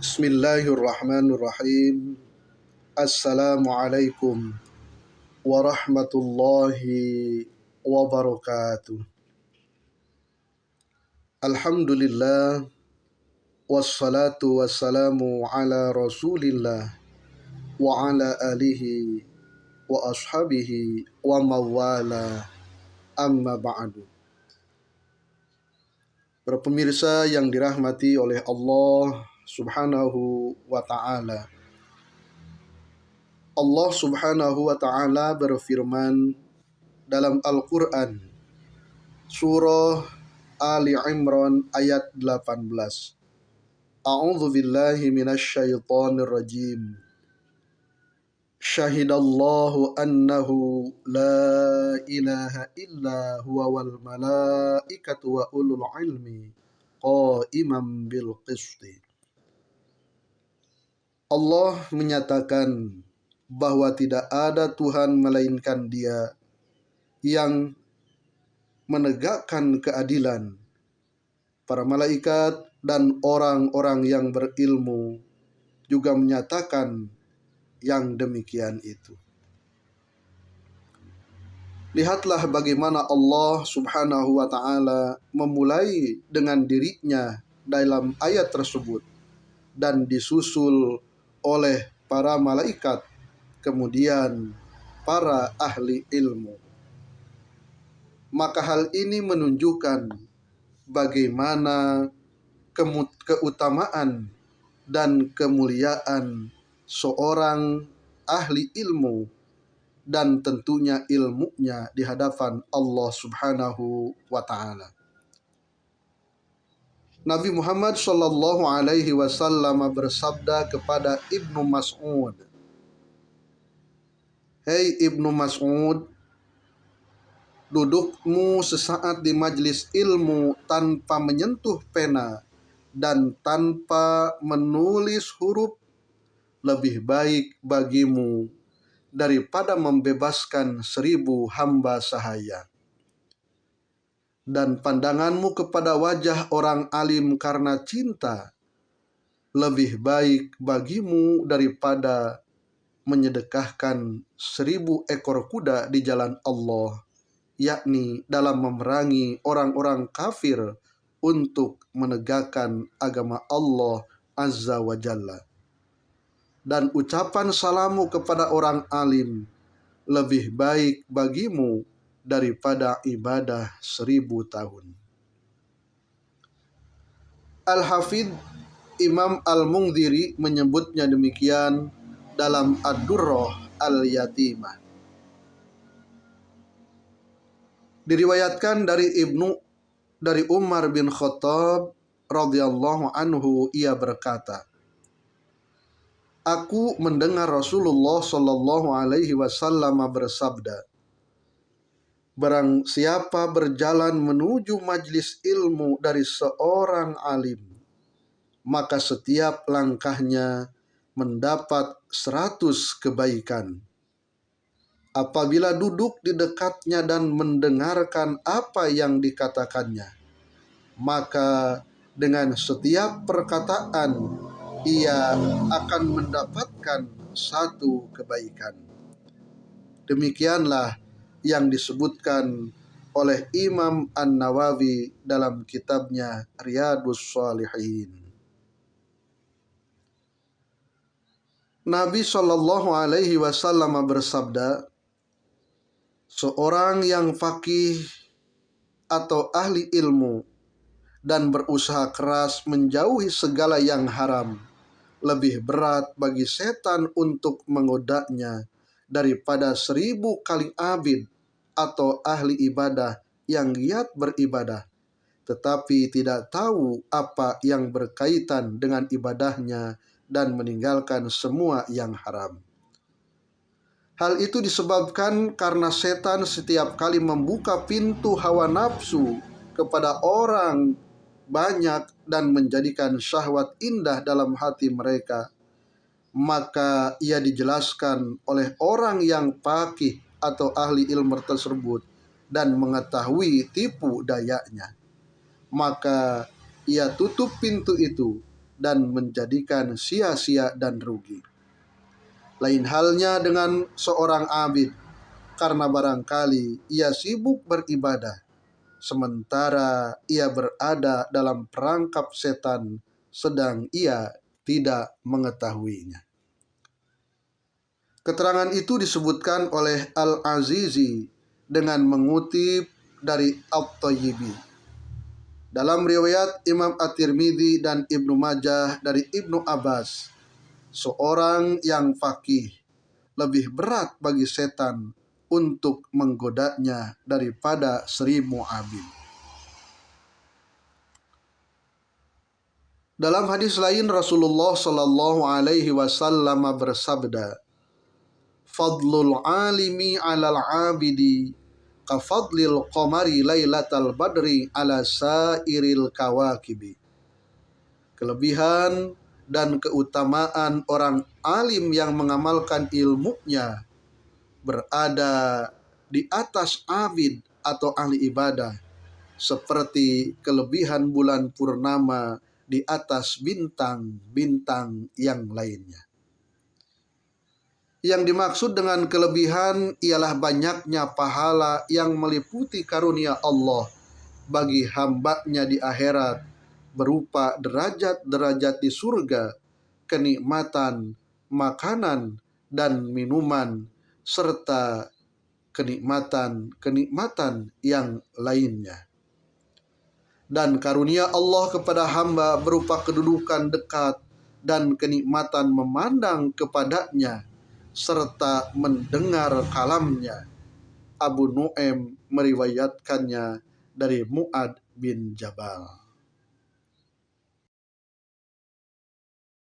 Bismillahirrahmanirrahim. Assalamualaikum warahmatullahi wabarakatuh. Alhamdulillah wassalatu wassalamu ala Rasulillah wa ala alihi wa ashabihi wa mawala amma ba'du. Para pemirsa yang dirahmati oleh Allah Subhanahu wa ta'ala. Allah Subhanahu wa ta'ala berfirman dalam Al-Quran surah Ali Imran ayat 18. A'udzu billahi minasyaitonir rajim. Syahidallahu annahu la ilaha illa huwa wal malaikatu wa ulul ilmi qa'iman bil qisti. Allah menyatakan bahwa tidak ada Tuhan melainkan Dia yang menegakkan keadilan. Para malaikat dan orang-orang yang berilmu juga menyatakan yang demikian itu. Lihatlah bagaimana Allah Subhanahu wa ta'ala memulai dengan dirinya dalam ayat tersebut dan disusul oleh para malaikat, kemudian para ahli ilmu. Maka hal ini menunjukkan bagaimana keutamaan dan kemuliaan seorang ahli ilmu dan tentunya ilmunya di hadapan Allah Subhanahu wa ta'ala. Nabi Muhammad Shallallahu Alaihi Wasallam bersabda kepada Ibnu Mas'ud, "Hei Ibnu Mas'ud, dudukmu sesaat di majlis ilmu tanpa menyentuh pena dan tanpa menulis huruf lebih baik bagimu daripada membebaskan 1000 hamba sahaya. Dan pandanganmu kepada wajah orang alim karena cinta lebih baik bagimu daripada menyedekahkan 1000 ekor kuda di jalan Allah, yakni dalam memerangi orang-orang kafir untuk menegakkan agama Allah Azza wa Jalla. Dan ucapan salamu kepada orang alim lebih baik bagimu daripada ibadah 1000 tahun." Al-Hafidh Imam Al-Mundhiri menyebutnya demikian dalam Ad-Durrah Al-Yatimah. Diriwayatkan dari Umar bin Khattab radhiyallahu anhu, ia berkata, "Aku mendengar Rasulullah Shallallahu Alaihi Wasallam bersabda, barang siapa berjalan menuju majlis ilmu dari seorang alim, maka setiap langkahnya mendapat 100 kebaikan. Apabila duduk di dekatnya dan mendengarkan apa yang dikatakannya, maka dengan setiap perkataan ia akan mendapatkan 1 kebaikan." Demikianlah yang disebutkan oleh Imam An-Nawawi dalam kitabnya Riyadhus Shalihin. Nabi Shallallahu Alaihi Wasallam bersabda, seorang yang faqih atau ahli ilmu dan berusaha keras menjauhi segala yang haram lebih berat bagi setan untuk menggodanya daripada 1000 kali abid atau ahli ibadah yang giat beribadah, tetapi tidak tahu apa yang berkaitan dengan ibadahnya dan meninggalkan semua yang haram. Hal itu disebabkan karena setan setiap kali membuka pintu hawa nafsu kepada orang banyak dan menjadikan syahwat indah dalam hati mereka, maka ia dijelaskan oleh orang yang faqih atau ahli ilmu tersebut dan mengetahui tipu dayanya. Maka ia tutup pintu itu dan menjadikan sia-sia dan rugi. Lain halnya dengan seorang abid, karena barangkali ia sibuk beribadah, sementara ia berada dalam perangkap setan, sedang ia tidak mengetahuinya. Keterangan itu disebutkan oleh Al-Azizi dengan mengutip dari At-Thayyibi. Dalam riwayat Imam At-Tirmidzi dan Ibnu Majah dari Ibnu Abbas, seorang yang faqih lebih berat bagi setan untuk menggodanya daripada 1000 abid. Dalam hadis lain Rasulullah Shallallahu Alaihi Wasallam bersabda, "Fadlul alimi 'alal 'abidi kafadlil qamari lailatal badri 'ala sairil kawakibi." Kelebihan dan keutamaan orang alim yang mengamalkan ilmunya berada di atas abid atau ahli ibadah, seperti kelebihan bulan purnama di atas bintang-bintang yang lainnya. Yang dimaksud dengan kelebihan ialah banyaknya pahala yang meliputi karunia Allah bagi hambanya di akhirat, berupa derajat-derajat di surga, kenikmatan makanan dan minuman, serta kenikmatan-kenikmatan yang lainnya. Dan karunia Allah kepada hamba berupa kedudukan dekat dan kenikmatan memandang kepadanya serta mendengar kalamnya. Abu Nu'aim meriwayatkannya dari Mu'ad bin Jabal.